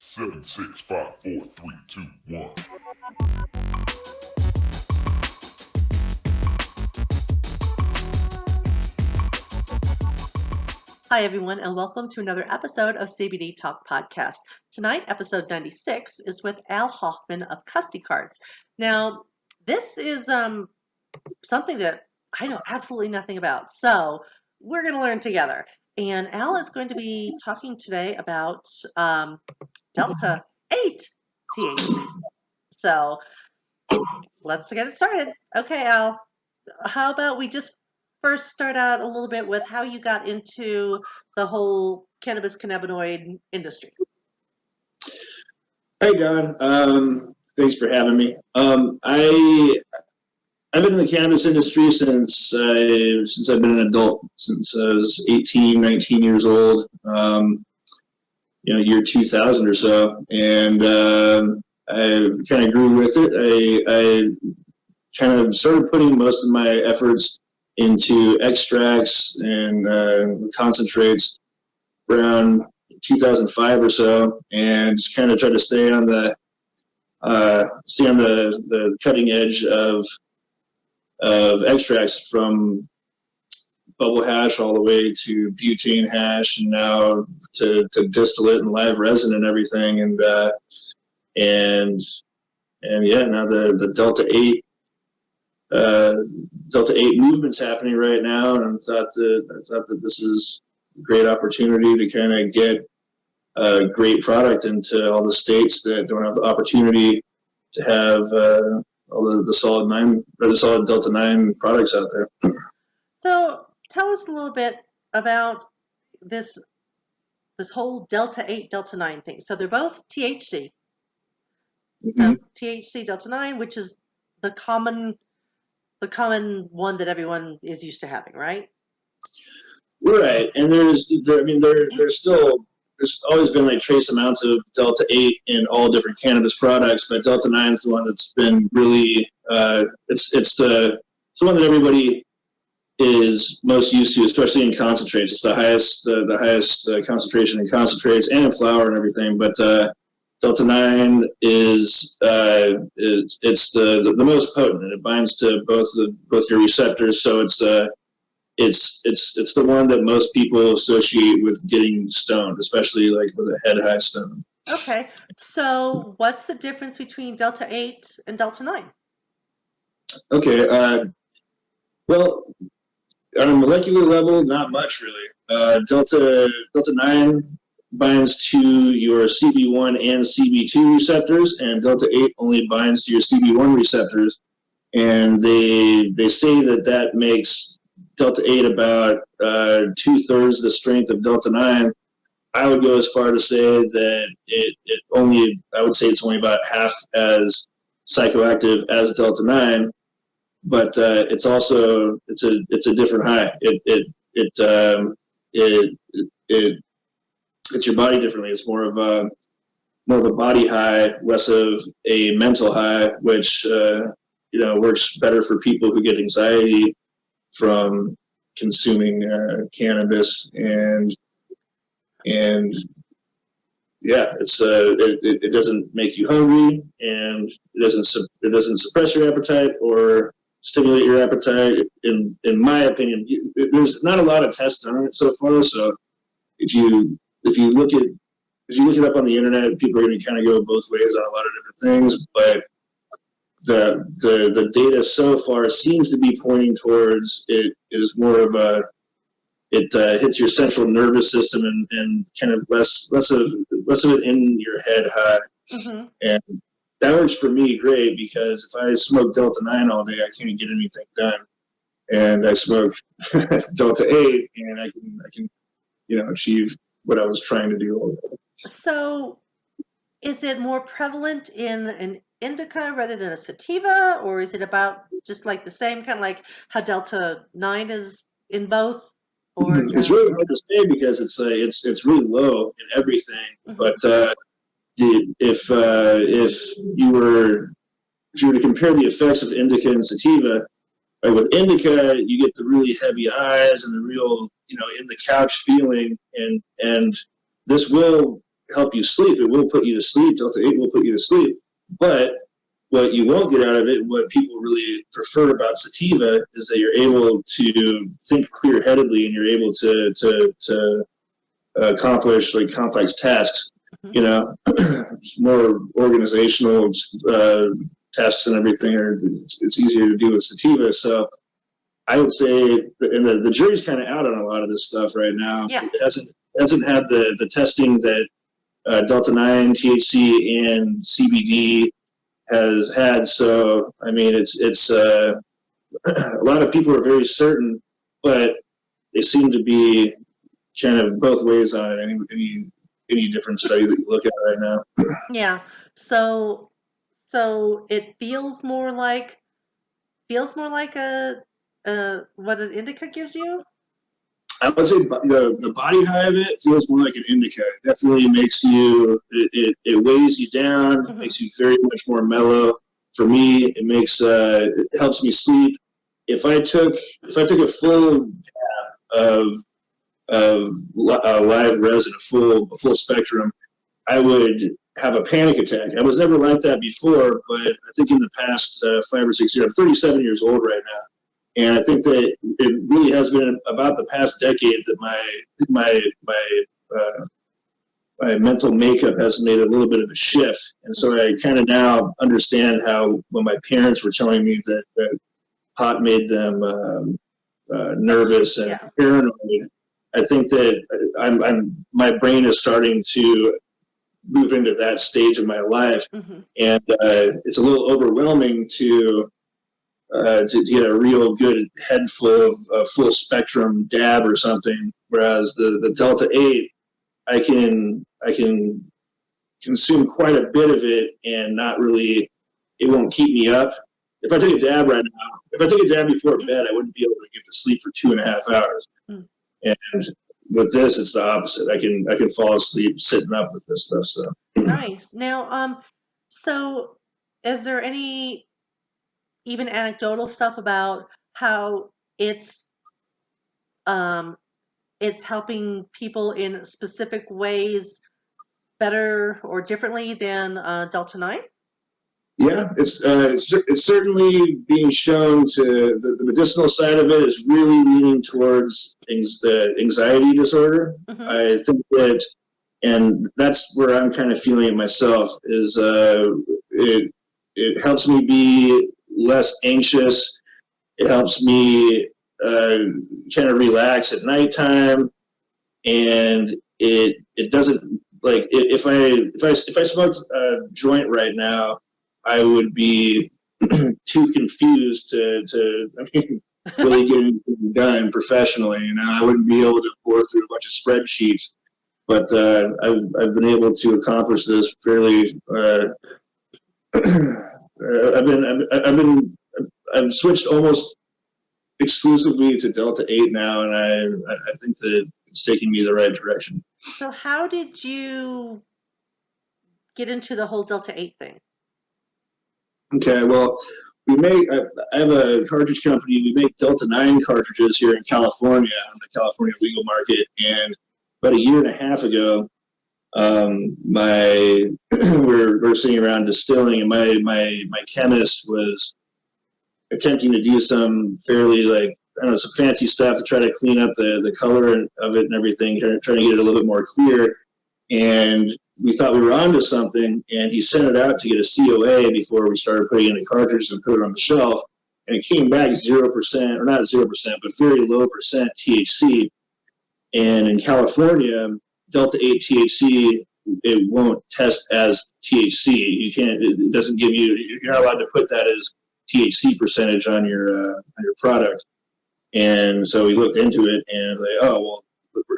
7, 6, 5, 4, 3, 2, 1. Hi, everyone, and welcome to another episode of CBD Talk Podcast. Tonight, episode 96, is with Al Hoffman of Custody Cards. Now, this is something that I know absolutely nothing about, so we're going to learn together. And Al is going to be talking today about Delta-8 THC. So let's get it started. Okay, Al, how about we just first start out a little bit with how you got into the whole cannabis cannabinoid industry. Hey, Don. Thanks for having me. I've been in the cannabis industry since I've been an adult, since I was 18, 19 years old, year 2000 or so. And I kind of grew with it. I kind of started putting most of my efforts into extracts and concentrates around 2005 or so, and just kind of tried to stay on the cutting edge of extracts, from bubble hash all the way to butane hash, and now to distillate and live resin and everything, and now the Delta-8 movement's happening right now, and I thought that this is a great opportunity to kind of get a great product into all the states that don't have the opportunity to have all the solid 9 or the solid Delta-9 products out there. So tell us a little bit about this whole Delta-8, Delta-9 thing. So they're both THC. Mm-hmm. THC Delta-9, which is the common one that everyone is used to having, right? Right, and there's always been like trace amounts of Delta-8 in all different cannabis products, but Delta-9 is the one that's been really it's the one that everybody is most used to, especially in concentrates. It's the highest concentration in concentrates and in flour and everything, but Delta-9 is it's the most potent, and it binds to both your receptors. So it's the one that most people associate with getting stoned, especially like with a head high stone. Okay, so what's the difference between Delta-8 and Delta-9? Okay, well, on a molecular level, not much really. Delta-9 binds to your CB1 and CB2 receptors, and Delta-8 only binds to your CB1 receptors. And they say that makes Delta-8 about 2/3 the strength of Delta-9. I would go as far to say that it's only about half as psychoactive as Delta-9, but it's also it's a different high. It hits your body differently. It's more of a body high, less of a mental high, which works better for people who get anxiety from consuming cannabis, and yeah, it doesn't make you hungry, and it doesn't suppress your appetite or stimulate your appetite. In my opinion, there's not a lot of tests on it so far. So if you look it up on the internet, people are going to kind of go both ways on a lot of different things, but the data so far seems to be pointing towards it is more of it hits your central nervous system and kind of less of it in your head high. Mm-hmm. And that works for me great, because if I smoke Delta-9 all day, I can't get anything done, and I smoke Delta-8 and I can achieve what I was trying to do all day. So is it more prevalent in an Indica rather than a Sativa, or is it about just like the same, kind of like how Delta-9 is in both? Or it's really hard to say, because it's really low in everything. Mm-hmm. But if you were to compare the effects of Indica and Sativa, like with Indica, you get the really heavy highs and the real in the couch feeling, and this will help you sleep. It will put you to sleep. Delta-8 will put you to sleep. But what you won't get out of it, what people really prefer about sativa, is that you're able to think clear-headedly and you're able to accomplish like complex tasks. Mhm. You know, more organizational tasks and everything it's easier to do with sativa. So I would say, and the jury's kind of out on a lot of this stuff right now. Yeah. It hasn't had the testing that Delta-9, THC, and CBD has had. So I mean, it's a lot of people are very certain, but they seem to be kind of both ways on it. Any different study that you look at right now. Yeah. So it feels more like a what an indica gives you. I would say the body high of it feels more like an indica. It definitely makes you, it weighs you down, Mhm. makes you very much more mellow. For me, it helps me sleep. If I took a full of live resin, a full spectrum, I would have a panic attack. I was never like that before, but I think in the past 5 or 6 years, I'm 37 years old right now, and I think that it really has been about the past decade that my mental makeup has made a little bit of a shift, and so I kind of now understand how when my parents were telling me that pot made them nervous and Yeah. paranoid. I think that my brain is starting to move into that stage of my life, Mm-hmm. and it's a little overwhelming to get a real good head full of full spectrum dab or something. Whereas the Delta-8, I can consume quite a bit of it and not really, it won't keep me up. If I take a dab right now, if I take a dab before bed, I wouldn't be able to get to sleep for 2.5 hours. Mm. And with this, it's the opposite. I can fall asleep sitting up with this stuff. So Nice. Now, so is there any even anecdotal stuff about how um it's helping people in specific ways better or differently than Delta-9? yeah, it's certainly being shown to the medicinal side of it is really leaning towards the anxiety disorder. Mm-hmm. I think that, and that's where I'm kind of feeling it myself, is it helps me be less anxious. It helps me kind of relax at nighttime, and it doesn't, like, if I smoked a joint right now, I would be too confused to really get anything done professionally. You know, I wouldn't be able to pour through a bunch of spreadsheets. But I've been able to accomplish this fairly. I've switched almost exclusively to Delta-8 now, and I think that it's taking me the right direction. So how did you get into the whole Delta-8 thing? Okay, well, I have a cartridge company. We make Delta-9 cartridges here in California on the California legal market. And about 1.5 years ago, we're sitting around distilling, and my chemist was attempting to do some fairly, like, I don't know, some fancy stuff to try to clean up the color of it and everything, trying to get it a little bit more clear. And we thought we were onto something, and he sent it out to get a COA before we started putting in the cartridges and put it on the shelf. And it came back 0%, or not 0%, but very low percent THC. And in California, Delta-8 THC, it won't test as THC. You can't. It doesn't give you. You're not allowed to put that as THC percentage on your product. And so we looked into it, and like, oh well,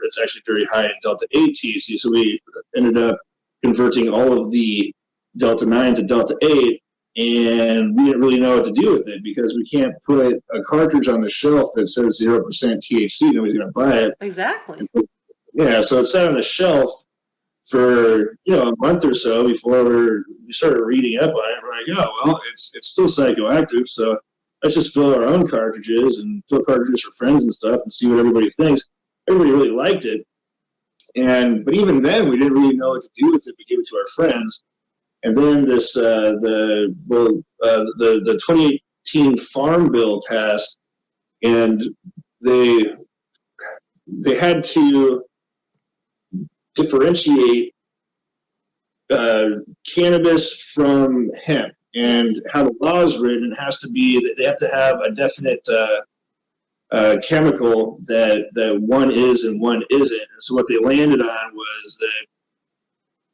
it's actually very high in Delta-8 THC. So we ended up converting all of the Delta-9 to Delta-8, and we didn't really know what to do with it because we can't put a cartridge on the shelf that says 0% THC. Nobody's going to buy it. Exactly. Yeah, so it sat on the shelf for a month or so before we started reading up on it. We're like, oh well, it's still psychoactive, so let's just fill our own cartridges and fill cartridges for friends and stuff and see what everybody thinks. Everybody really liked it, But even then, we didn't really know what to do with it. We gave it to our friends. And then the 2018 Farm Bill passed, and they had to differentiate cannabis from hemp. And how the law is written, it has to be that they have to have a definite chemical that one is and one isn't. And so what they landed on was that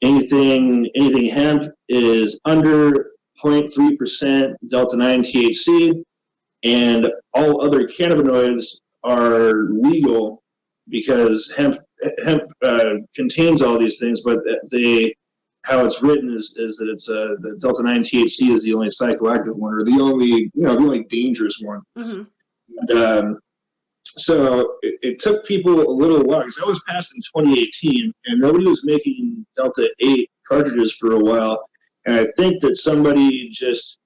anything hemp is under 0.3% Delta-8 THC, and all other cannabinoids are legal because hemp contains all these things, but how it's written is that it's the Delta-8 THC is the only psychoactive one, or the only dangerous one. Mm-hmm. And, so it took people a little while, because that was passed in 2018, and nobody was making Delta-8 cartridges for a while. And I think that somebody just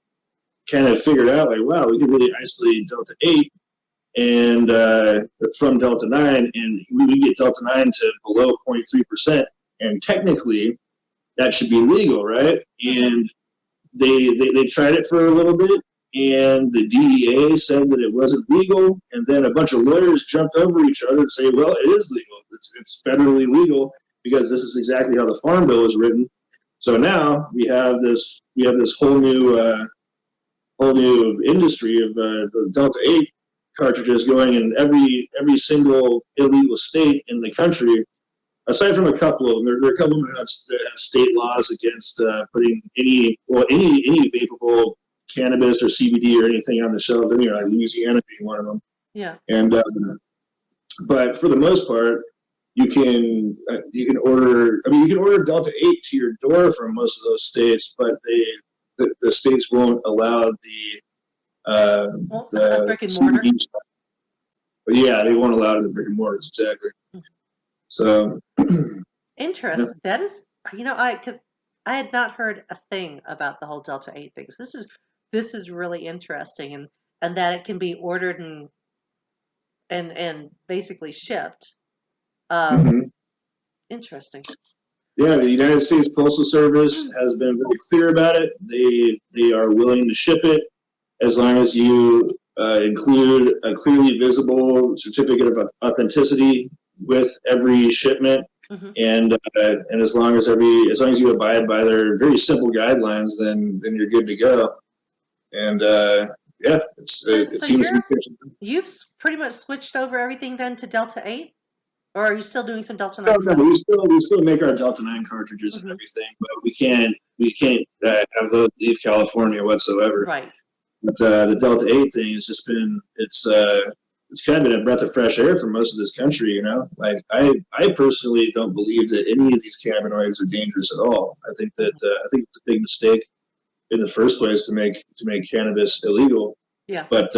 kind of figured out, like, wow, we can really isolate Delta-8 and from Delta-9, and we get Delta-9 to below 0.3%. And technically, that should be legal, right? And they tried it for a little bit, and the DEA said that it wasn't legal, and then a bunch of lawyers jumped over each other and say, well, it is legal. It's federally legal because this is exactly how the Farm Bill is written. So now we have this whole new industry of the Delta-8 cartridges going in every single illegal state in the country. Aside from a couple of them, there are a couple of them that have state laws against putting any vapable cannabis or CBD or anything on the shelf. Like Louisiana being one of them. Yeah. And but for the most part, you can order. I mean, you can order Delta-8 to your door from most of those states, but the states won't allow the brick and mortar. CBD stuff. But yeah, they won't allow it in the brick and mortars, exactly. So interesting. That is, because I had not heard a thing about the whole Delta-8 things. This is really interesting, and that it can be ordered and basically shipped. Interesting. Yeah, the United States Postal Service has been very clear about it. They are willing to ship it as long as you include a clearly visible certificate of authenticity with every shipment, and as long as you abide by their very simple guidelines, then you're good to go. And it seems to be. You've pretty much switched over everything then to Delta-8, or are you still doing some Delta-9 No, stuff? we still make our Delta-9 cartridges and everything, but we can't have those leave California whatsoever. Right. But the Delta-8 thing has just been it's kind of been a breath of fresh air for most of this country. Like I personally don't believe that any of these cannabinoids are dangerous at all. I think it's a big mistake in the first place to make cannabis illegal. Yeah. But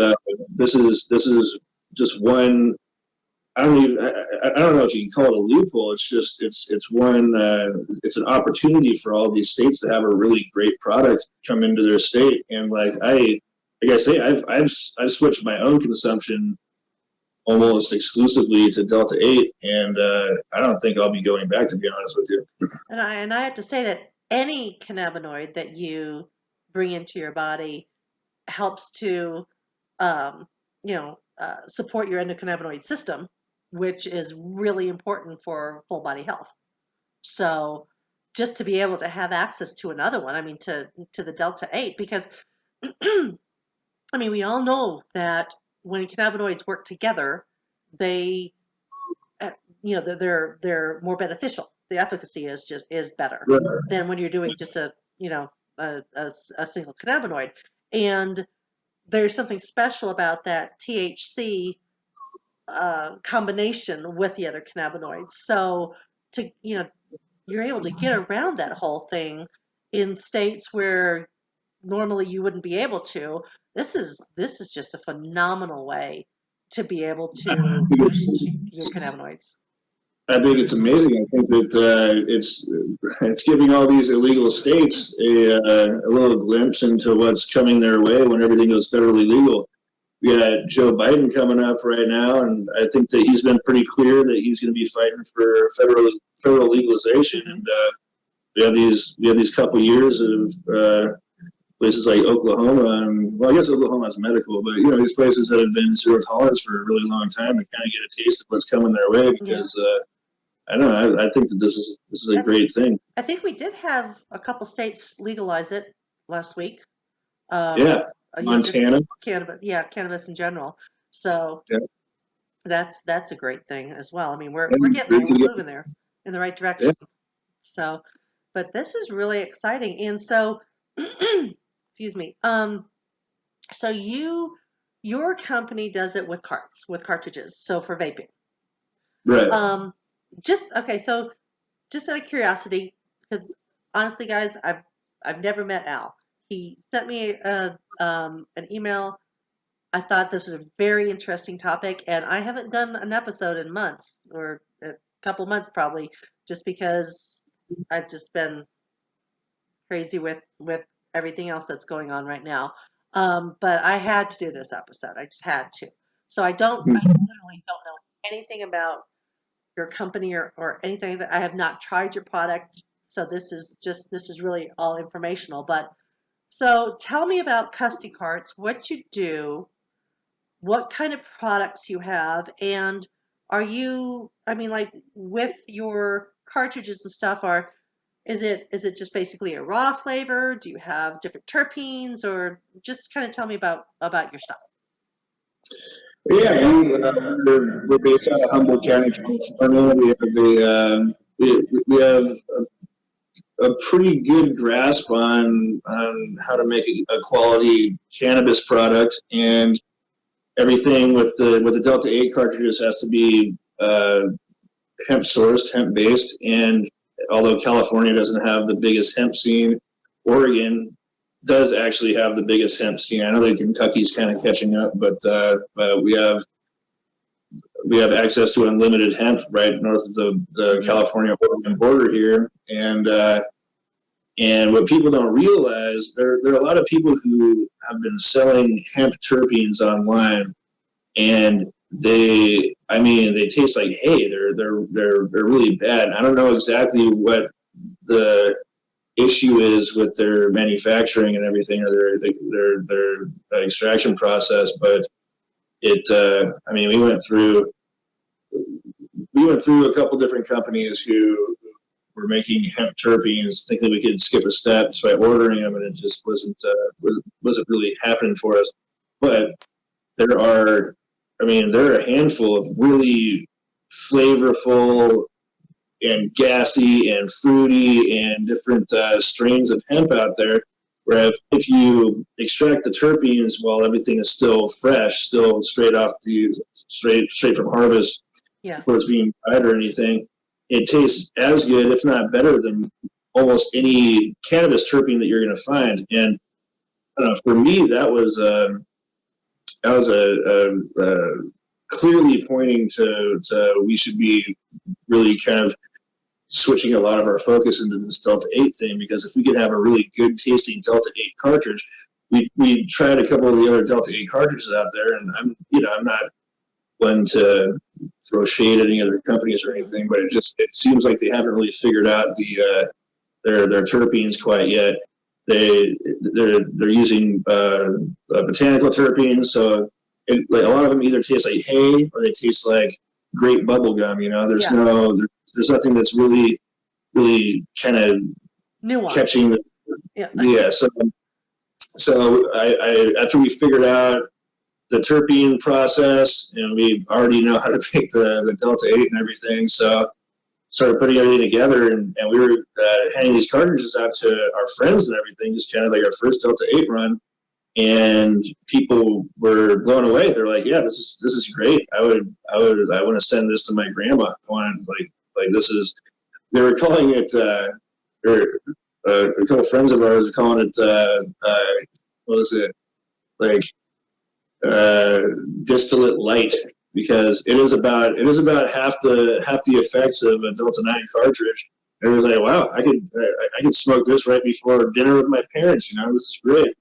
this is just one. I don't know if you can call it a loophole. It's just it's one. It's an opportunity for all these states to have a really great product come into their state. And like I say, I've switched my own consumption almost exclusively to Delta-8, and I don't think I'll be going back, to be honest with you. And I have to say that any cannabinoid that you bring into your body helps to, support your endocannabinoid system, which is really important for full body health. So just to be able to have access to another one, to the Delta-8, because we all know that when cannabinoids work together, they're more beneficial. The efficacy is better than when you're doing just a single cannabinoid. And there's something special about that THC combination with the other cannabinoids. So you're able to get around that whole thing in states where normally you wouldn't be able to. This is just a phenomenal way to be able to boost your cannabinoids. I think it's amazing. I think that it's giving all these illegal states a little glimpse into what's coming their way when everything goes federally legal. We got Joe Biden coming up right now, and I think that he's been pretty clear that he's going to be fighting for federal legalization, and we have these couple years of places like Oklahoma, and well, I guess Oklahoma's medical, but these places that have been zero tolerance for a really long time to kind of get a taste of what's coming their way, because I don't know, I think that this is a great thing. I think we did have a couple states legalize it last week. Montana. Cannabis in general. So that's a great thing as well. I mean, we're getting there, we're moving there in the right direction. Yeah. So, but this is really exciting. And so, excuse me. So your company does it with cartridges. So for vaping. Right. So just out of curiosity, because honestly, guys, I've never met Al. He sent me an email. I thought this was a very interesting topic, and I haven't done an episode in months, or a couple months probably, just because I've just been crazy with everything else that's going on right now. But I had to do this episode. I just had to. So I literally don't know anything about your company or anything. That I have not tried your product. So this is really all informational. But so tell me about Custody Carts, what you do, what kind of products you have, and are you, like with your cartridges and stuff, is it just basically a raw flavor? Do you have different terpenes, or just kind of tell me about your stuff? Yeah, we're based out of Humboldt County, California. We have a pretty good grasp on how to make a quality cannabis product, and everything with the Delta-8 cartridges has to be hemp sourced, hemp based, and although California doesn't have the biggest hemp scene, Oregon does actually have the biggest hemp scene. I know that Kentucky's kind of catching up, but we have access to unlimited hemp right north of the California-Oregon border here, and what people don't realize, there are a lot of people who have been selling hemp terpenes online, and they taste like hay. They're really bad. I don't know exactly what the issue is with their manufacturing and everything, or their extraction process, but we went through a couple different companies who were making hemp terpenes, thinking we could skip a step by ordering them, and it just wasn't really happening for us. But there are a handful of really flavorful and gassy and fruity and different strains of hemp out there, where if you extract the terpenes while everything is still fresh, still straight from harvest, before it's being dried or anything, it tastes as good, if not better, than almost any cannabis terpene that you're going to find. And for me, that was clearly pointing to we should be really kind of switching a lot of our focus into this Delta-8 thing, because if we could have a really good tasting Delta-8 cartridge, we tried a couple of the other Delta-8 cartridges out there, and I'm not one to throw shade at any other companies or anything, but it seems like they haven't really figured out their terpenes quite yet. They're using botanical terpenes, so a lot of them either taste like hay or they taste like grape bubble gum. There's nothing that's really kind of nuanced. Catching So I after we figured out the terpene process, and we already know how to make the Delta-8 and everything, so started putting everything together, and we were handing these cartridges out to our friends and everything, just kind of like our first Delta-8 run, and people were blown away. They're like, "Yeah, this is great. I want to send this to my grandma. I want like this is." They were calling it. A couple friends of ours are calling it. What is it? Like distillate light, because it is about half the effects of a Delta-9 cartridge. And it was like, wow, I could smoke this right before dinner with my parents. This is great.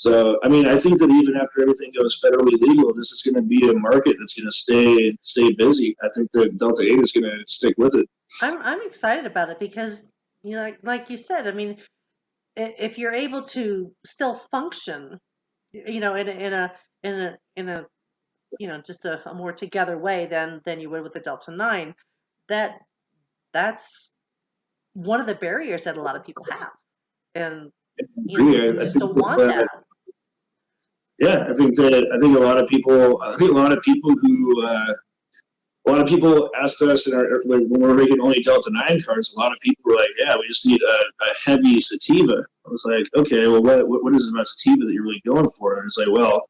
So, I mean, I think that even after everything goes federally legal, this is going to be a market that's going to stay busy. I think that Delta-8 is going to stick with it. I'm excited about it because, like you said, I mean, if you're able to still function, in a just a more together way than you would with the Delta-9, that that's one of the barriers that a lot of people have, and I they just think don't want that, that. yeah, I think a lot of people, a lot of people asked us when we were making only Delta-9 cards. A lot of people were like, "Yeah, we just need a heavy sativa." I was like, "Okay, well, what is it about sativa that you're really going for?" And it's like, "Well,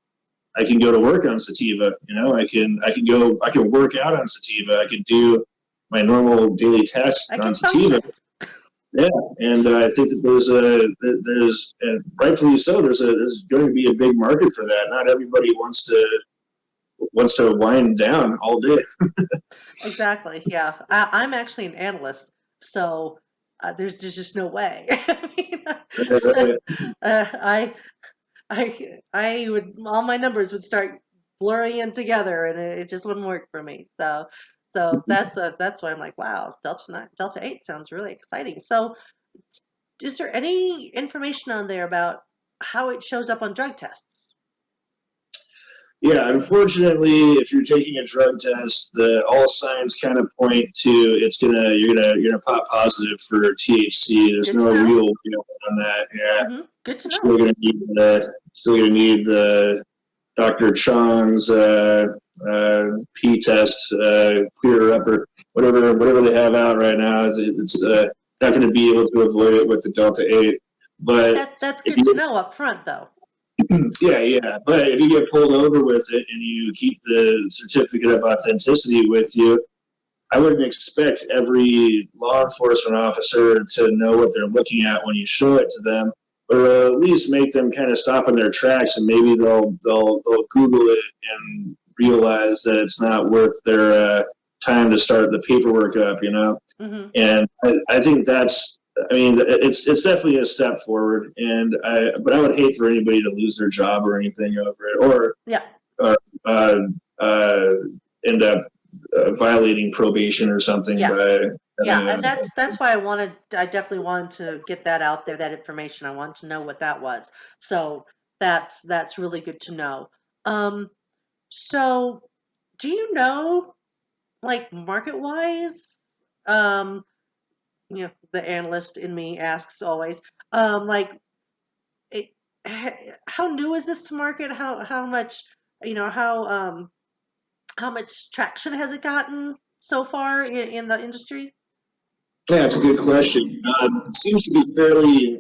I can go to work on sativa. I can work out on sativa. I can do my normal daily tasks I on can sativa." function. Yeah, and I think that there's and rightfully so. There's going to be a big market for that. Not everybody wants to wind down all day. Exactly. Yeah, I'm actually an analyst, so there's just no way. I mean, I I would all my numbers would start blurring in together, and it just wouldn't work for me. So that's why I'm like, wow, Delta-8 sounds really exciting. So, is there any information on there about how it shows up on drug tests? Yeah, unfortunately, if you're taking a drug test, all signs kind of point to you're gonna pop positive for THC. There's Good no to know. real on that. Yeah, Good to still know. gonna need the Dr. Chong's P test, clear up or whatever they have out right now. It's not going to be able to avoid it with the Delta-8. But That's if good to you, know up front, though. yeah. But if you get pulled over with it and you keep the certificate of authenticity with you, I wouldn't expect every law enforcement officer to know what they're looking at when you show it to them, or at least make them kind of stop in their tracks, and maybe they'll Google it and realize that it's not worth their time to start the paperwork up. Hmm. And I think I mean, it's definitely a step forward, but I would hate for anybody to lose their job or anything over it, or Yeah. uh, uh, end up violating probation or something Yeah. by Yeah, and that's why I definitely wanted to get that out there, that information. I wanted to know what that was. So that's really good to know. Um, so do you know, like, market wise, um, the analyst in me asks always, like, it, how new is this to market? How much, you know, how much traction has it gotten so far in the industry? Yeah, that's a good question. It seems to be fairly.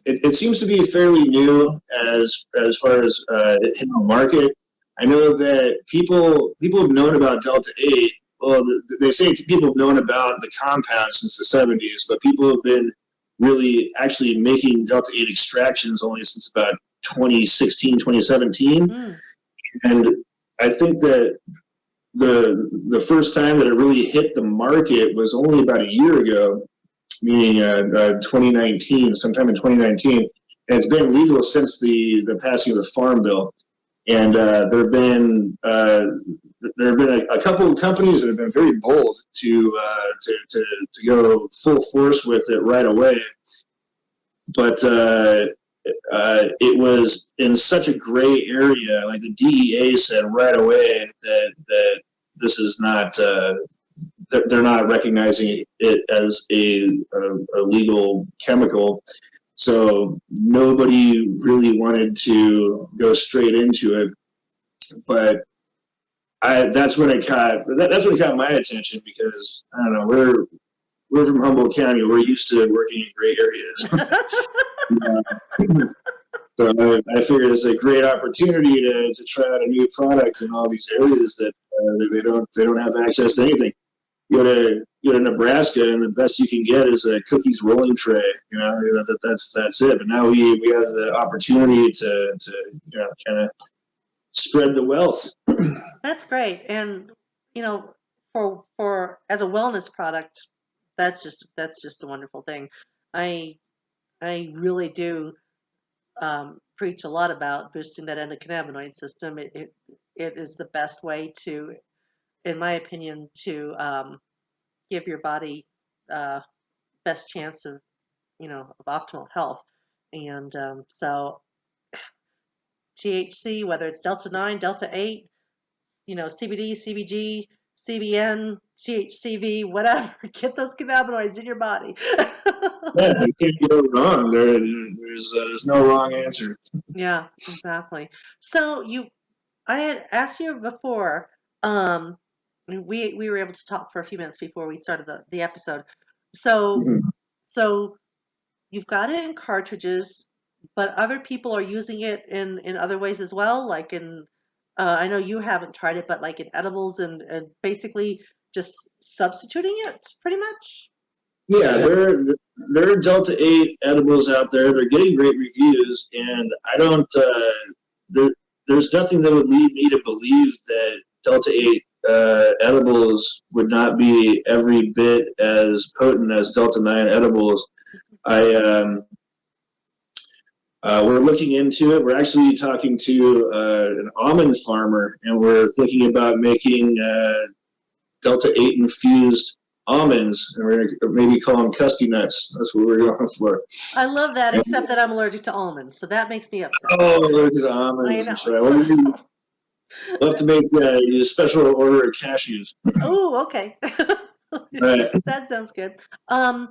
It seems to be fairly new as far as hitting the market. I know that people have known about Delta-8. Well, they say people have known about the compound since the 70s, but people have been really actually making Delta-8 extractions only since about 2016, 2017. Mm, And I think that the first time that it really hit the market was only about a year ago, meaning 2019, sometime in 2019, and it's been legal since the passing of the Farm Bill. And there have been a couple of companies that have been very bold to go full force with it right away, but it was in such a gray area. Like the DEA said right away that this is not. They're not recognizing it as a legal chemical, so nobody really wanted to go straight into it. But that's when it caught my attention, because I don't know, we're from Humboldt County. We're used to working in gray areas. So I figured it's a great opportunity to try out a new product in all these areas that they don't have access to anything. You go to Nebraska, and the best you can get is a cookies rolling tray. That's it. But now we have the opportunity to kind of spread the wealth. that's great. And for as a wellness product, that's just a wonderful thing. I I really do preach a lot about boosting that endocannabinoid system. It is the best way to, in my opinion, to give your body best chance of of optimal health. And so THC, whether it's Delta-9, Delta-8, CBD, CBG, CBN, THCV, whatever, get those cannabinoids in your body. Yeah, you can't go wrong. There's no wrong answer. Yeah, exactly. So I had asked you before. We were able to talk for a few minutes before we started the episode. So Mhm. so you've got it in cartridges, but other people are using it in other ways as well. Like I know you haven't tried it, but like in edibles and basically just substituting it, pretty much. Yeah, there are Delta-8 edibles out there. They're getting great reviews, and I don't. There's nothing that would lead me to believe that Delta-8 edibles would not be every bit as potent as Delta-9 edibles. We're looking into it. We're actually talking to an almond farmer, and we're thinking about making Delta-8 infused almonds, and we're going to maybe call them custy nuts. That's what we're going for. I love that, except that I'm allergic to almonds, so that makes me upset. Oh, look at the I almonds. know. That's right. We'll have to make a special order of cashews. Oh, okay. Right. That sounds good. Yeah,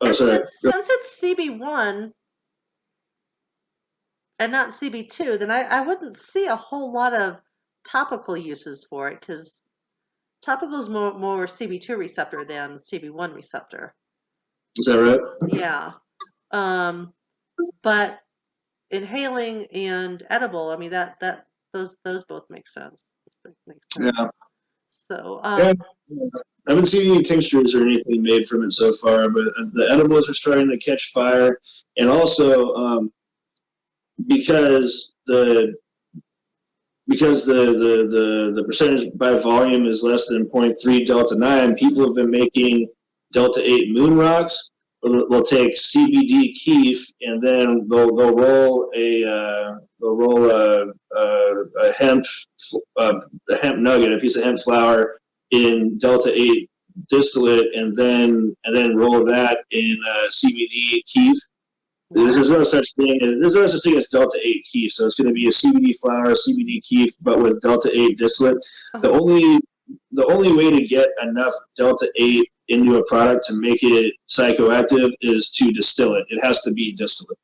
So oh, sorry. since it's CB1 and not CB2, then I wouldn't see a whole lot of topical uses for it because topical is more CB2 receptor than CB1 receptor. Is that right? Yeah. But inhaling and edible, I mean those both make sense. Makes sense. Yeah. So Yeah. I haven't seen any tinctures or anything made from it so far, but the edibles are starting to catch fire, and also because the percentage by volume is less than 0.3 Delta-9, people have been making Delta-8 moon rocks. They'll take CBD keef and then they'll roll a hemp nugget, a piece of hemp flour in Delta-8 distillate, and then roll that in CBD keef. There's no such thing as Delta-8 keef, so it's going to be a CBD flower, CBD keef, but with Delta-8 distillate. The only way to get enough Delta-8 into a product to make it psychoactive is to distill it. It has to be distillate.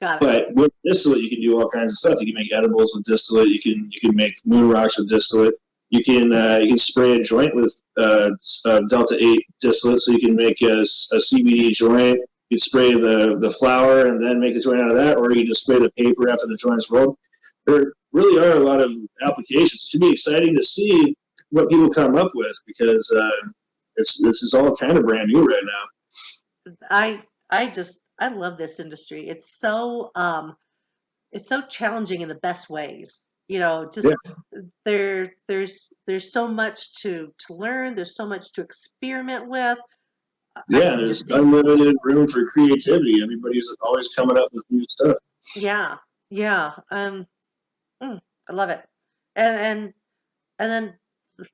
got it. But with distillate, you can do all kinds of stuff. You can make edibles with distillate. You can make moon rocks with distillate. You can spray a joint with Delta-8 distillate, so you can make a CBD joint. You spray the flour and then make a joint out of that, or you just spray the paper after the joint's rolled. There really are a lot of applications. It should be exciting to see what people come up with because this is all kind of brand new right now. I love this industry. It's so challenging in the best ways. Just there's so much to learn. There's so much to experiment with. Yeah, there's unlimited room for creativity. Everybody's always coming up with new stuff. Yeah. I love it. And then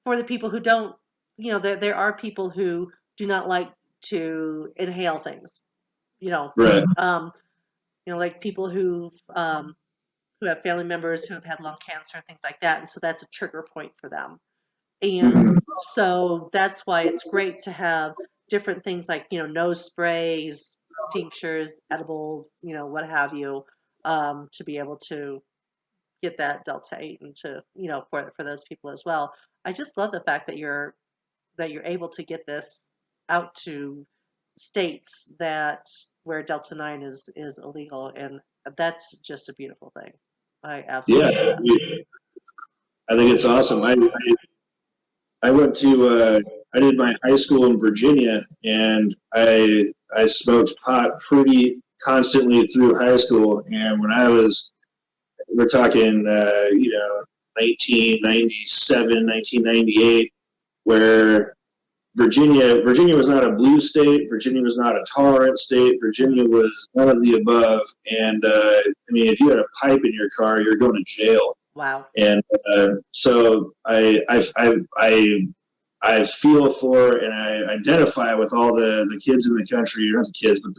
for the people who don't, there are people who do not like to inhale things. Right. Like people who have family members who have had lung cancer and things like that, and so that's a trigger point for them. And so that's why it's great to have different things like nose sprays, tinctures, edibles, what have you, to be able to get that Delta-8 and to for those people as well. I just love the fact that you're able to get this out to states where Delta-9 is illegal, and that's just a beautiful thing. I absolutely love that. I think it's awesome. I went to I did my high school in Virginia, and I smoked pot pretty constantly through high school. And when we're talking 1997, 1998, where Virginia was not a blue state. Virginia was not a tolerant state. Virginia was none of the above. And I mean, if you had a pipe in your car, you're going to jail. Wow. And so I feel for and I identify with all the kids in the country, not the kids, but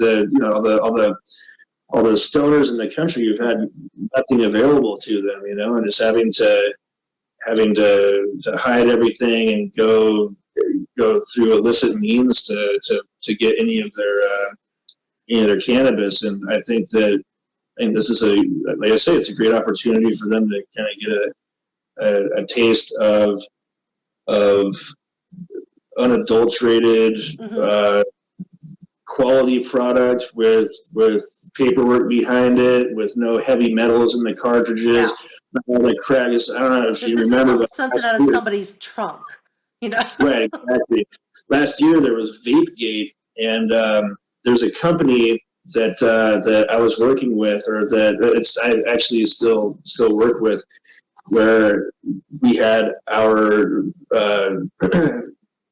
all the stoners in the country who've had nothing available to them, and just having to hide everything and go through illicit means to get any of their cannabis. And I think this is like I say, it's a great opportunity for them to kind of get a taste of unadulterated quality product with paperwork behind it, with no heavy metals in the cartridges. All the crack is, I don't know if you remember, but something out of somebody's trunk, Right, exactly. Last year there was VapeGate, and there's a company that I was working with, or that I actually still work with, where we had our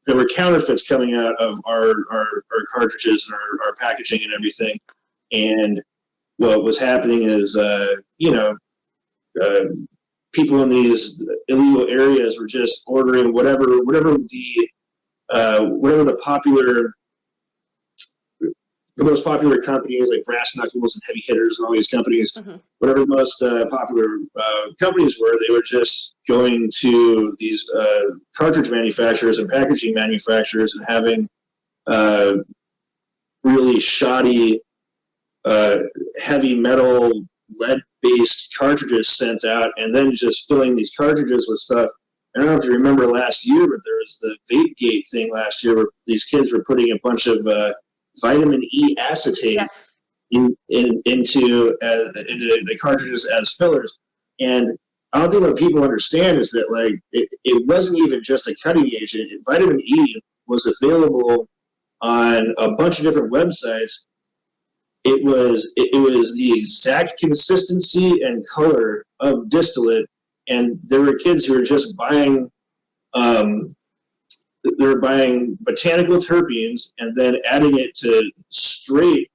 there were counterfeits coming out of our cartridges and our packaging and everything. And what was happening is, people in these illegal areas were just ordering whatever the most popular companies like Brass Knuckles and Heavy Hitters and all these companies, whatever the most popular companies were, they were just going to these cartridge manufacturers and packaging manufacturers and having really shoddy heavy metal lead-based cartridges sent out, and then just filling these cartridges with stuff. I don't know if you remember last year, but there was the VapeGate thing last year where these kids were putting a bunch of vitamin E acetate into the cartridges as fillers. And I don't think what people understand is that it wasn't even just a cutting agent. Vitamin E was available on a bunch of different websites. It was the exact consistency and color of distillate, and there were kids who were just buying botanical terpenes and then adding it to straight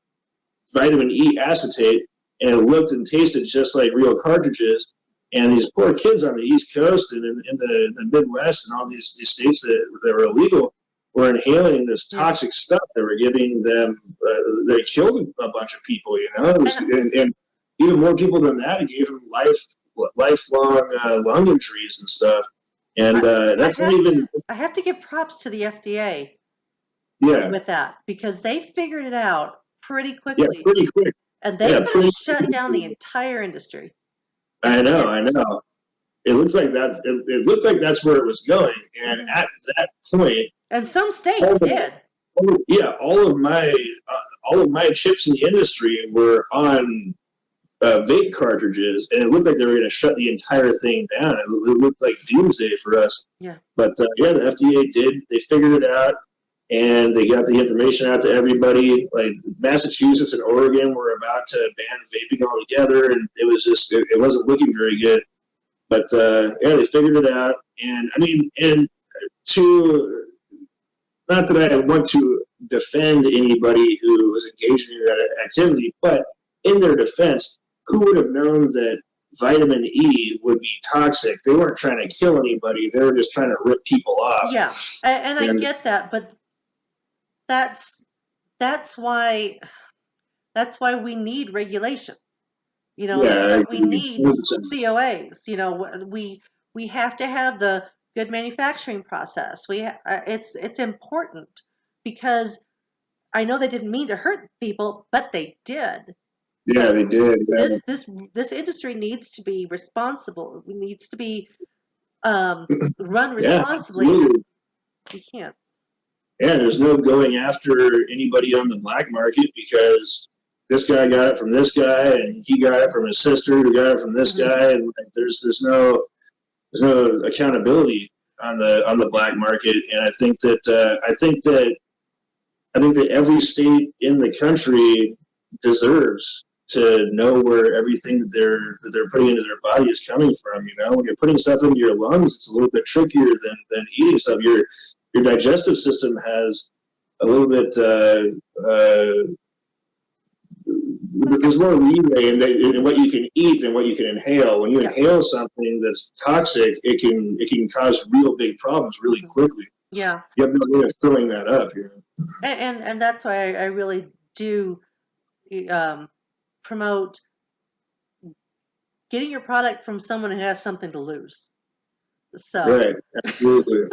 vitamin E acetate, and it looked and tasted just like real cartridges. And these poor kids on the East Coast and in the Midwest and all these states that were illegal were inhaling this toxic stuff that were giving them, they killed a bunch of people, and even more people than that, it gave them lifelong lung injuries and stuff. And that's not even. I have to give props to the FDA with that, because they figured it out pretty quickly. Yeah, pretty quick. And they could have shut down the entire industry. I know. It looks like that's. It looked like that's where it was going, and at that point. And some states did. All of my chips in the industry were on vape cartridges, and it looked like they were going to shut the entire thing down. It looked like doomsday for us. Yeah. But the FDA did. They figured it out, and they got the information out to everybody. Like Massachusetts and Oregon were about to ban vaping altogether, and it was just it wasn't looking very good. But they figured it out, and I mean, not that I want to defend anybody who was engaged in that activity, but in their defense, who would have known that vitamin E would be toxic? They weren't trying to kill anybody. They were just trying to rip people off. Yeah, and I get that, but that's why we need regulations. We need COAs. We have to have the good manufacturing process. It's important, because I know they didn't mean to hurt people, but they did. Yeah, they did. Yeah. This industry needs to be responsible. It needs to be run responsibly. Yeah, you can't. Yeah, there's no going after anybody on the black market, because this guy got it from this guy, and he got it from his sister, who got it from this guy, and there's no accountability on the black market. And I think that every state in the country deserves to know where everything that they're putting into their body is coming from. When you're putting stuff into your lungs, it's a little bit trickier than eating stuff. your digestive system has a little bit there's more leeway in what you can eat than what you can inhale. When you inhale something that's toxic, it can cause real big problems really quickly. Yeah. You have no way of filling that up. And that's why I really do promote getting your product from someone who has something to lose. So Right, absolutely.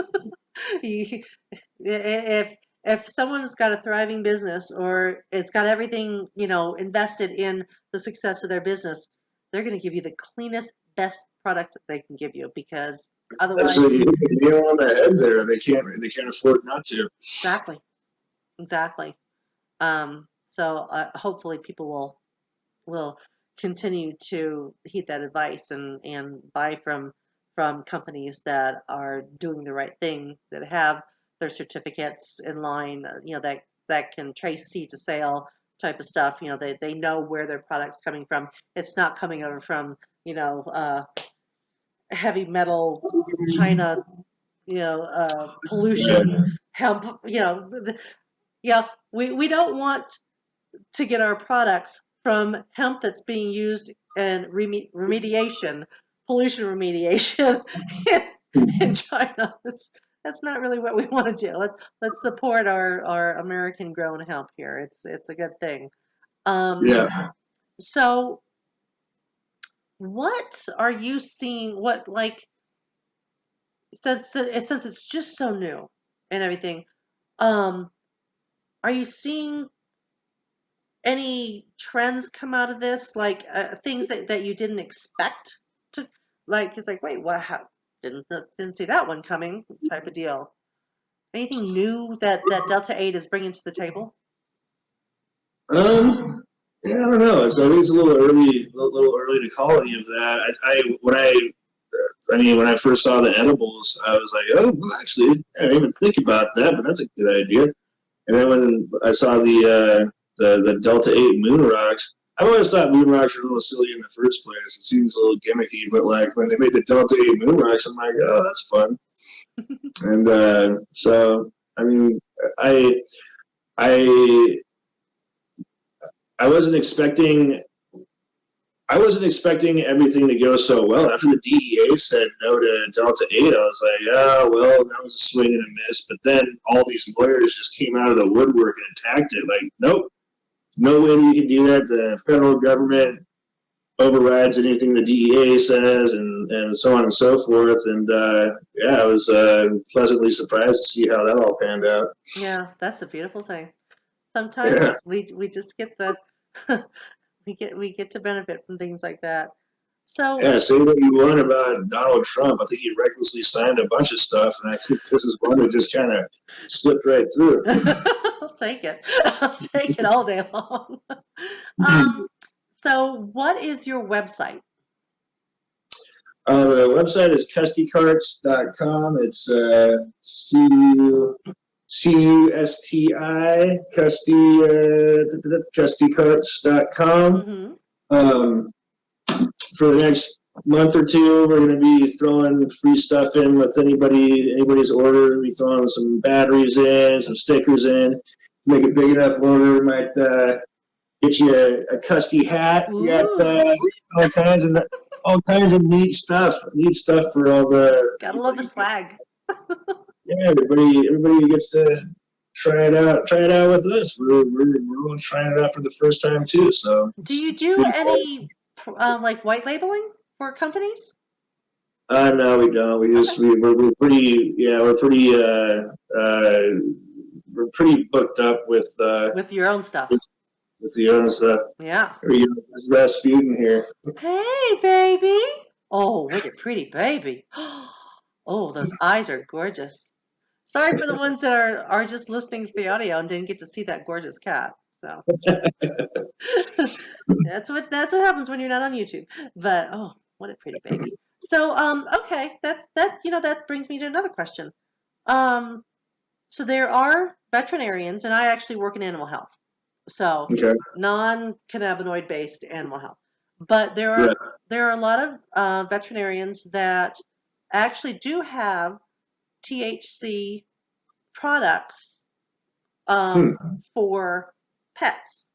if someone's got a thriving business or it's got everything, invested in the success of their business, they're going to give you the cleanest, best product that they can give you, because otherwise, Absolutely. You hit the nail on the head there. They can't afford not to. exactly. So hopefully people will continue to heed that advice and buy from companies that are doing the right thing, that have their certificates in line, that can trace seed to sale type of stuff. They know where their product's coming from. It's not coming over from, heavy metal China, pollution, hemp, we don't want to get our products from hemp that's being used in pollution remediation in China. That's not really what we want to do. Let's support our American grown hemp here. It's a good thing. So what are you seeing? What, like, since it's just so new and everything, are you seeing any trends come out of this, like things that you didn't expect to, like, it's like, wait, what? How, didn't see that one coming, type of deal. Anything new that Delta-8 is bringing to the table? Yeah, I don't know. So I think it's a little early to call any of that. When I first saw the edibles, I was like, oh, well, actually, I didn't even think about that, but that's a good idea. And then when I saw the Delta-8 moon rocks, I always thought moon rocks were a little silly in the first place. It seems a little gimmicky, but like when they made the Delta-8 moon rocks, I'm like, oh, that's fun. And so, I mean, I wasn't expecting everything to go so well. After the DEA said no to Delta-8, I was like, oh, well, that was a swing and a miss. But then all these lawyers just came out of the woodwork and attacked it. Like, nope, no way that you can do that. The federal government overrides anything the DEA says, and so on and so forth. And I was pleasantly surprised to see how that all panned out. Yeah, that's a beautiful thing. Sometimes we just get the we get to benefit from things like that. So say what you want about Donald Trump. I think he recklessly signed a bunch of stuff, and I think this is one that just kind of slipped right through. I'll take it. I'll take it all day long. So what is your website? The website is custycarts.com. It's C-U-S-T-I, custycarts.com. For the next month or two, we're going to be throwing free stuff in with anybody's order. We'll be throwing some batteries in, some stickers in. To make a big enough order, we might get you a Custy hat. We got all kinds of neat stuff for all the. Gotta love the swag. Yeah, everybody gets to try it out with us. We're all trying it out for the first time too. So, do you do any like white labeling for companies? No, we don't. We're pretty booked up with your own stuff. With your own stuff. Yeah. There's Rasputin here. Hey, baby. Oh, what a pretty baby. Oh, those eyes are gorgeous. Sorry for the ones that are just listening to the audio and didn't get to see that gorgeous cat. So that's what happens when you're not on YouTube. But oh, what a pretty baby. So okay, that brings me to another question. So there are veterinarians, and I actually work in animal health. So non-cannabinoid based animal health. But there are a lot of veterinarians that actually do have THC products for pets.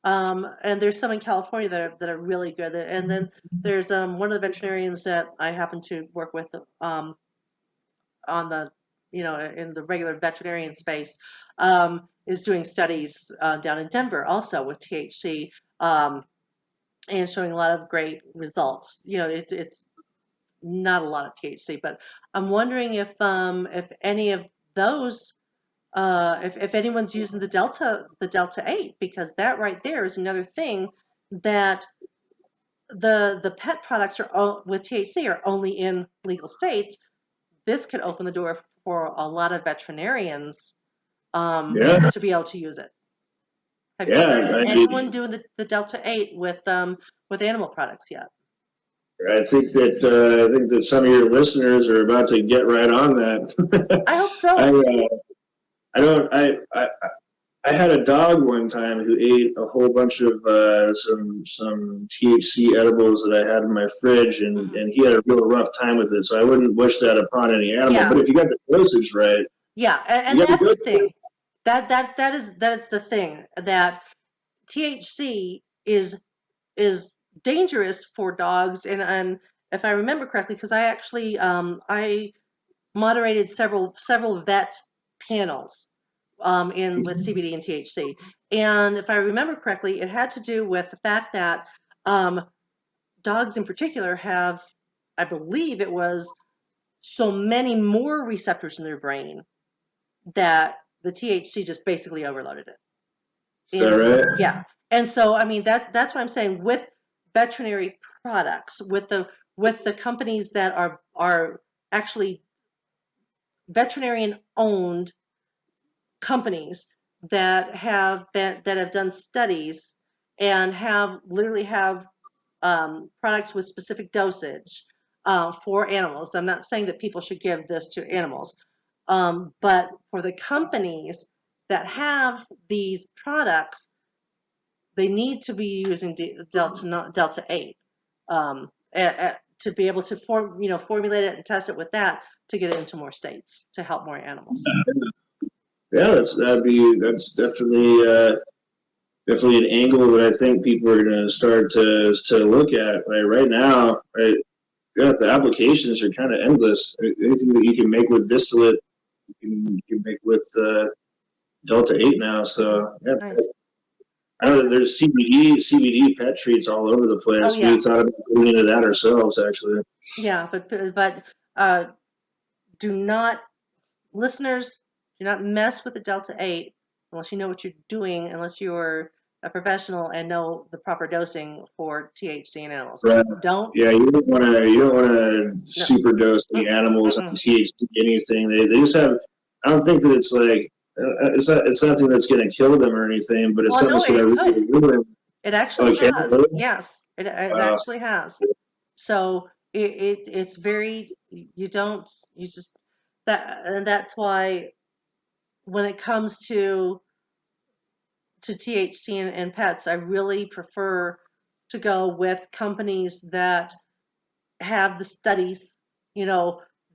And there's some in California that are really good. And then there's one of the veterinarians that I happen to work with on the, in the regular veterinarian space, is doing studies down in Denver also with THC, and showing a lot of great results. It's not a lot of THC, but I'm wondering if any of those, if anyone's using the Delta-8, because that right there is another thing that the pet products are with THC are only in legal states. This could open the door for a lot of veterinarians to be able to use it. Have you heard anyone doing the Delta-8 with animal products yet? I think that some of your listeners are about to get right on that. I hope so. I had a dog one time who ate a whole bunch of some THC edibles that I had in my fridge, and he had a real rough time with it. So I wouldn't wish that upon any animal. Yeah. But if you got the dosage right, and that's the thing. That is the thing, that THC is dangerous for dogs, and if I remember correctly, because I actually I moderated several vet panels with CBD and THC, and if I remember correctly, it had to do with the fact that dogs in particular have, I believe it was, so many more receptors in their brain that the THC just basically overloaded it. is that right? Yeah. And so, I mean, that's what I'm saying with veterinary products, with the companies that are actually veterinarian owned companies that have done studies and literally have products with specific dosage for animals. I'm not saying that people should give this to animals, but for the companies that have these products, they need to be using Delta-8 to be able to formulate it and test it with that to get it into more states to help more animals. Yeah, that's definitely an angle that I think people are going to start to look at. Right now, the applications are kind of endless. Anything that you can make with distillate, you can make with Delta-8 now. So yeah. Nice. I know that there's CBD pet treats all over the place. Oh, yeah. We thought about getting into that ourselves, actually. Yeah, but listeners, do not mess with the Delta-8 unless you know what you're doing, unless you're a professional and know the proper dosing for THC in animals. Right. Don't. Yeah, you don't want to super dose the animals on THC anything. They just have. I don't think that it's like it's nothing that's going to kill them or anything, but it's something that's going to really ruin. It actually has. Yes, it actually has. So it's very, and that's why when it comes to THC and pets, I really prefer to go with companies that have the studies,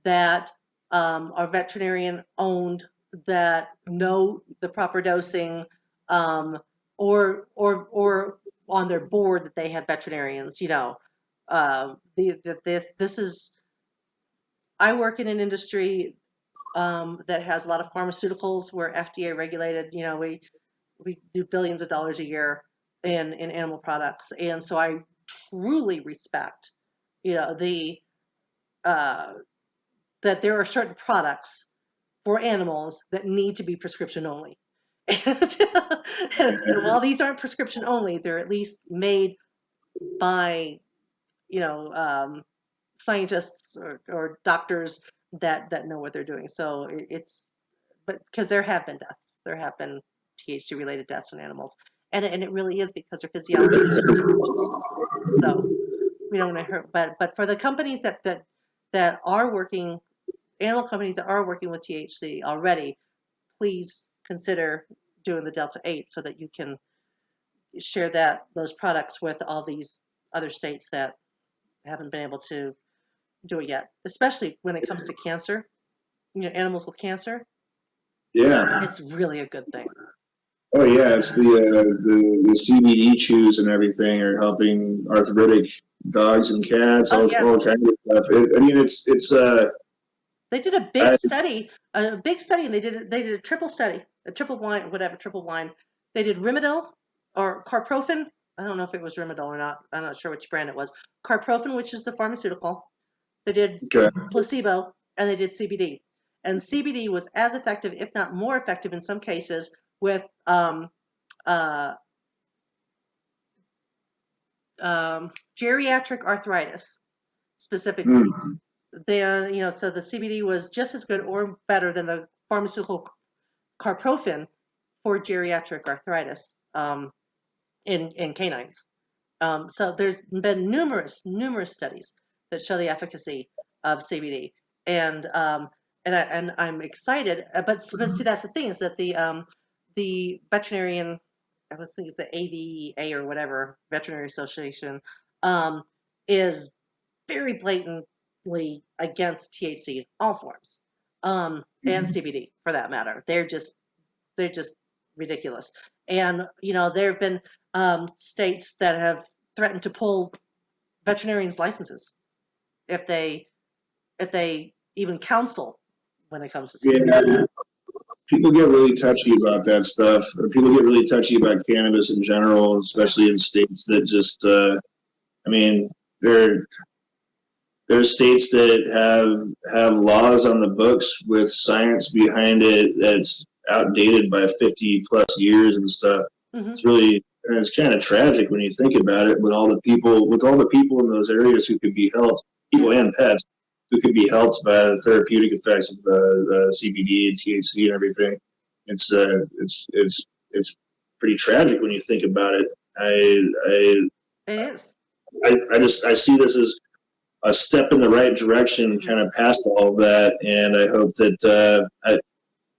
that are veterinarian owned, that know the proper dosing, or on their board that they have veterinarians. This is. I work in an industry that has a lot of pharmaceuticals. We're FDA regulated. We do billions of dollars a year in animal products, and so I truly respect, that there are certain products for animals that need to be prescription only. And while these aren't prescription only, they're at least made by, scientists or doctors that know what they're doing. So but because there have been THC related deaths in animals, and it really is because their physiology is just different. So we don't want to hurt, but for the companies that are working, animal companies that are working with THC already, please consider doing the Delta-8 so that you can share those products with all these other states that haven't been able to do it yet, especially when it comes to cancer, animals with cancer. Yeah. It's really a good thing. Oh yeah, it's the CBD chews and everything are helping arthritic dogs and cats, Oh all, yeah. all kinds of stuff. I mean, it's They did a big study, and they did a triple study, a triple blind, whatever, triple blind. They did Rimadyl or Carprofen. I don't know if it was Rimadyl or not. I'm not sure which brand it was. Carprofen, which is the pharmaceutical. They did okay. placebo, and they did CBD. And CBD was as effective, if not more effective in some cases, with uh, geriatric arthritis specifically. Mm. So the CBD was just as good or better than the pharmaceutical carprofen for geriatric arthritis in canines. So there's been numerous studies that show the efficacy of CBD, and I'm excited. But see, that's the thing, is that the veterinarian, I was thinking it's the AVA or whatever, Veterinary Association, is very blatantly against THC in all forms, and CBD for that matter. They're just ridiculous. And there have been states that have threatened to pull veterinarians' licenses if they even counsel when it comes to CBD. Yeah, people get really touchy about that stuff. Or people get really touchy about cannabis in general, especially in states that just. I mean, there's states that have laws on the books with science behind it that's outdated by 50 plus years and stuff. Mm-hmm. It's kind of tragic when you think about it, with all the people in those areas who could be helped, people and pets who could be helped by the therapeutic effects of CBD and THC and everything. It's pretty tragic when you think about it. It is. I see this as a step in the right direction, kind of past all of that, and I hope that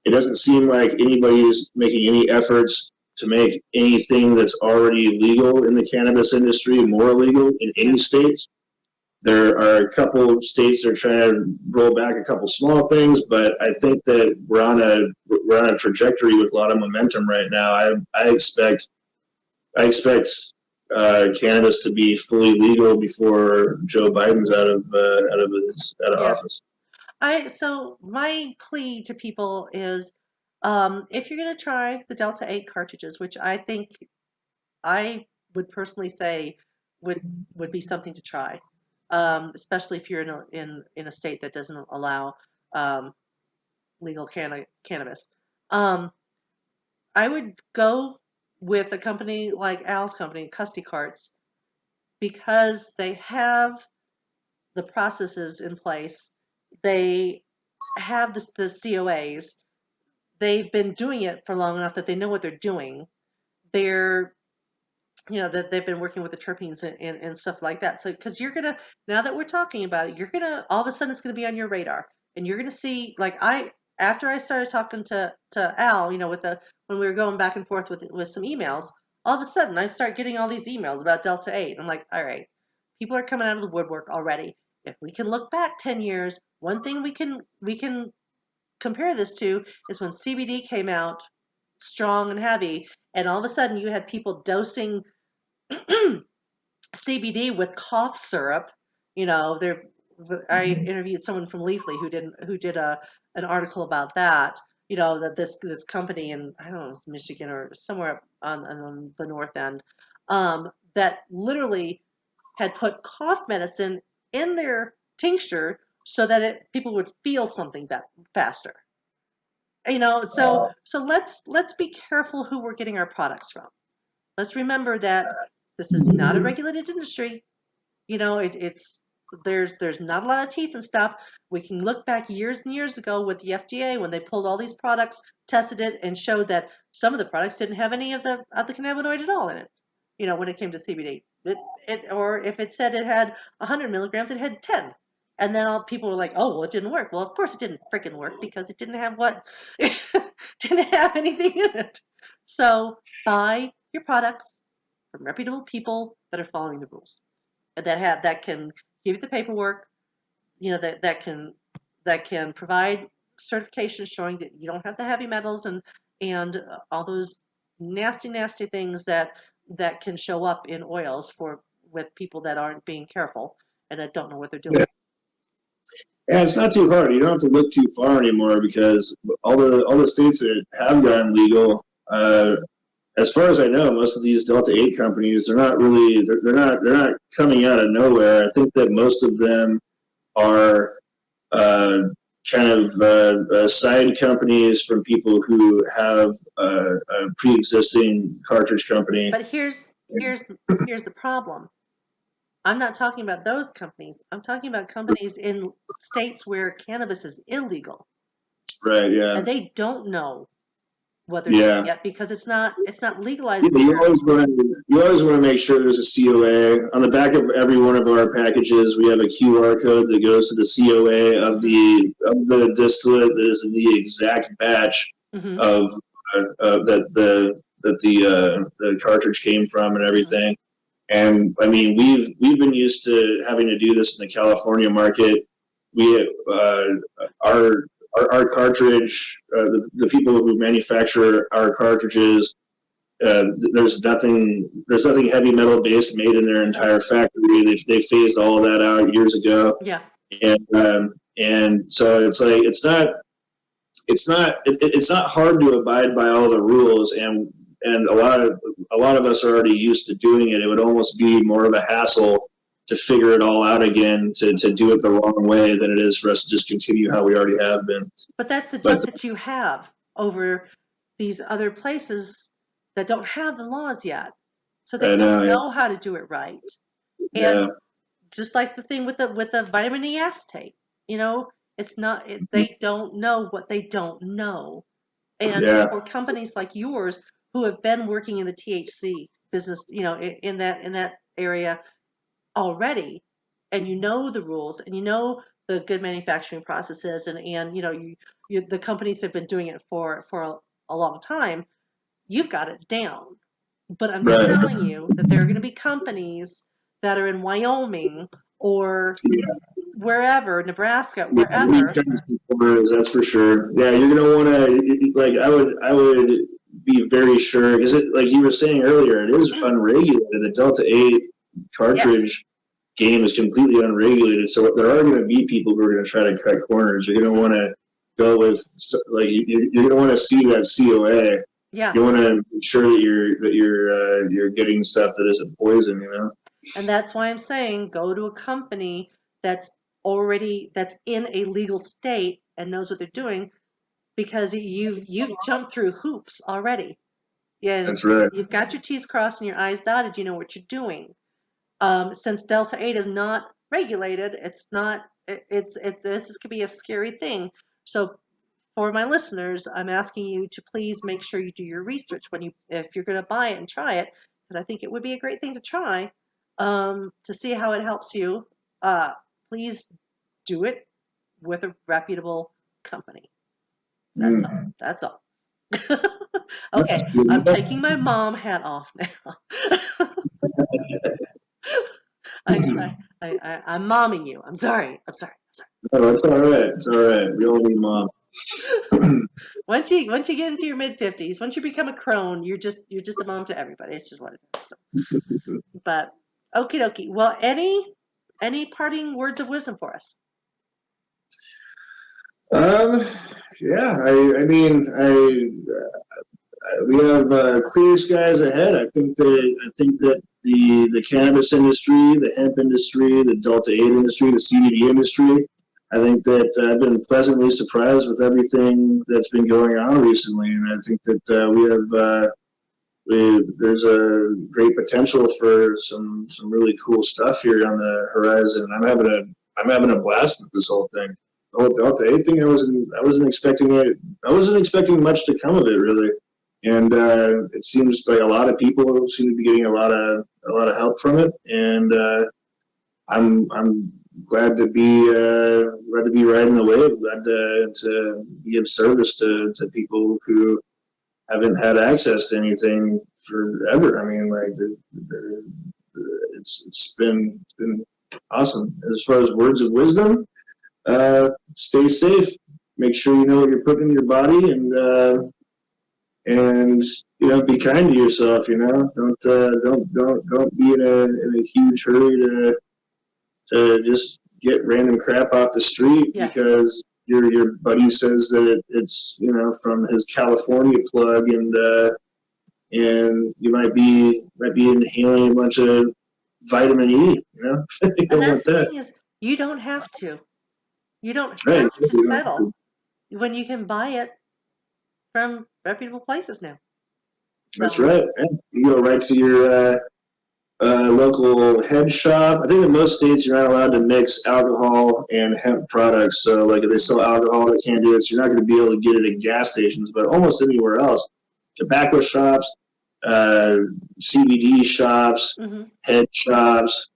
it doesn't seem like anybody is making any efforts to make anything that's already legal in the cannabis industry more legal in any states. There are a couple of states that are trying to roll back a couple small things, but I think that we're on a trajectory with a lot of momentum right now. I expect cannabis to be fully legal before Joe Biden's out of office. So my plea to people is, if you're going to try the Delta-8 cartridges, which I think I would personally say would be something to try, especially if you're in a state that doesn't allow legal cannabis. I would go with a company like Al's company, Custody Carts, because they have the processes in place. They have the COAs. They've been doing it for long enough that they know what they're doing. They're, that they've been working with the terpenes and stuff like that. So, because now that we're talking about it, all of a sudden it's gonna be on your radar, and you're gonna see, after I started talking to Al, when we were going back and forth with some emails, all of a sudden I start getting all these emails about Delta-8. I'm like, all right, people are coming out of the woodwork already. If we can look back 10 years, one thing we can compare this to is when CBD came out strong and heavy, and all of a sudden you had people dosing CBD with cough syrup. I interviewed someone from Leafly who did an article about that. That this company in, I don't know, it's Michigan or somewhere on the north end, that literally had put cough medicine in their tincture so that people would feel something faster. So let's be careful who we're getting our products from. Let's remember that this is not a regulated industry. There's not a lot of teeth and stuff. We can look back years and years ago with the FDA when they pulled all these products, tested it, and showed that some of the products didn't have any of the cannabinoid at all in it. When it came to CBD, or if it said it had 100 milligrams, it had 10. And then all people were like, "Oh, well, it didn't work." Well, of course it didn't freaking work, because it didn't have didn't have anything in it. So buy your products from reputable people that are following the rules, and that can give you the paperwork, that can provide certification showing that you don't have the heavy metals and all those nasty things that can show up in oils with people that aren't being careful and that don't know what they're doing. Yeah, it's not too hard. You don't have to look too far anymore because all the states that have gone legal, as far as I know, most of these Delta-8 companies, they're not coming out of nowhere. I think that most of them are kind of side companies from people who have a pre-existing cartridge company. But here's the problem. I'm not talking about those companies. I'm talking about companies in states where cannabis is illegal. Right, yeah. And they don't know what they're doing yet because it's not legalized. Yeah, you always want to make sure there's a COA. On the back of every one of our packages, we have a QR code that goes to the COA of the distillate that is in the exact batch of that the cartridge came from and everything. And I mean, we've been used to having to do this in the California market. We our cartridge, the people who manufacture our cartridges, there's nothing heavy metal based made in their entire factory. They phased all of that out years ago. Yeah. And so it's like it's not hard to abide by all the rules, and a lot of us are already used to doing it. It would almost be more of a hassle to figure it all out again, to do it the wrong way than it is for us to just continue how we already have been. But that's the jump that you have over these other places that don't have the laws yet. So they don't know how to do it right. And just like the thing with the vitamin E acetate, it's not, they don't know what they don't know. And for companies like yours who have been working in the THC business, in that area already, and the rules, and the good manufacturing processes, and the companies have been doing it for a long time, you've got it down. But I'm telling you that there are going to be companies that are in Wyoming or wherever, Nebraska, wherever. That's for sure. Yeah, you're going to want to, like, I would be very sure, because like you were saying earlier, it is unregulated. The Delta-8 cartridge game is completely unregulated. So there are going to be people who are going to try to cut corners. You're going to want to go with, like, you're going to want to see that COA. Yeah. You want to make sure that you're getting stuff that isn't poison, And that's why I'm saying go to a company that's in a legal state and knows what they're doing, because you've jumped through hoops already. Yeah, that's right. You've got your T's crossed and your I's dotted. You know what you're doing. Since Delta-8 is not regulated, this could be a scary thing. So for my listeners, I'm asking you to please make sure you do your research if you're going to buy it and try it, because I think it would be a great thing to try, to see how it helps you. Please do it with a reputable company. That's all. Okay, I'm taking my mom hat off now. I'm momming you. I'm sorry. No, it's all right. It's all right. We all need mom. Once you get into your mid-50s, once you become a crone, you're just a mom to everybody. It's just what it is. So. But okie dokie. Well, any parting words of wisdom for us? Yeah. I mean, we have clear skies ahead. I think that the cannabis industry, the hemp industry, the Delta-8 industry, the CBD industry, I think that I've been pleasantly surprised with everything that's been going on recently, and I think that there's a great potential for some really cool stuff here on the horizon. I'm having a blast with this whole thing. The whole Delta-8 thing, I wasn't expecting it. I wasn't expecting much to come of it, really. And it seems like a lot of people seem to be getting a lot of help from it, and I'm glad to be riding the wave. Glad to be of service to people who haven't had access to anything forever. I mean, like it's been awesome. As far as words of wisdom, stay safe. make sure you know what you're putting in your body, and be kind to yourself. Don't be in a huge hurry to just get random crap off the street because your buddy says that it's from his California plug, and you might be inhaling a bunch of vitamin E. You And don't that's want the that. thing is, you don't have to. You don't Right. have to settle when you can buy it from reputable places now. That's right. Yeah. You go right to your local head shop. I think in most states you're not allowed to mix alcohol and hemp products. So, like if they sell alcohol, they can't do it. So you're not going to be able to get it at gas stations, but almost anywhere else. Tobacco shops, CBD shops, head shops,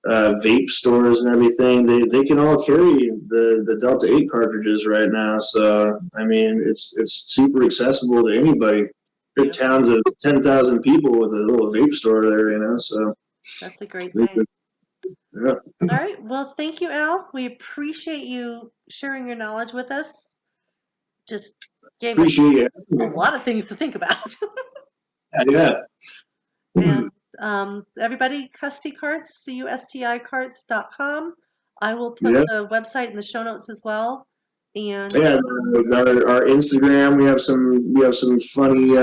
vape stores, and everything. They can all carry the Delta-8 cartridges right now. So, I mean, it's super accessible to anybody. Big towns of 10,000 people with a little vape store there, so. That's a great thing. Yeah. All right. Well, thank you, Al. We appreciate you sharing your knowledge with us. Just gave us a lot of things to think about. Yeah. And everybody, Custy Carts, CUSTI carts.com. I will put the website in the show notes as well. And our Instagram, we have some funny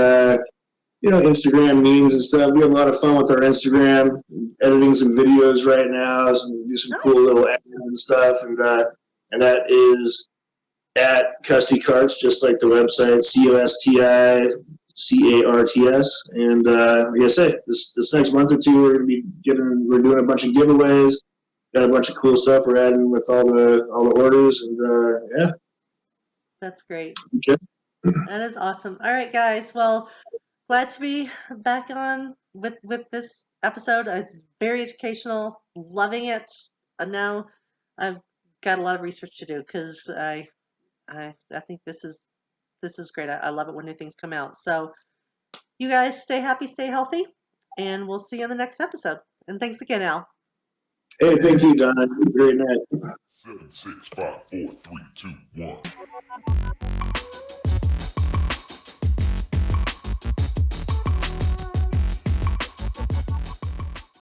Instagram memes and stuff. We have a lot of fun with our Instagram, editing some videos right now, do some cool little ads and stuff, and that is at Custy Carts, just like the website, CUSTI CARTS. And like I say, this next month or two, we're doing a bunch of giveaways. Got a bunch of cool stuff we're adding with all the orders, and yeah. That's great. Okay. That is awesome. All right, guys. Well, glad to be back on with this episode. It's very educational. Loving it. And now I've got a lot of research to do because I think this is great. I love it when new things come out. So you guys stay happy, stay healthy, and we'll see you on the next episode. And thanks again, Al. Hey, thank you, Don. Great night. 7, 6, 5, 4, 3, 2, 1.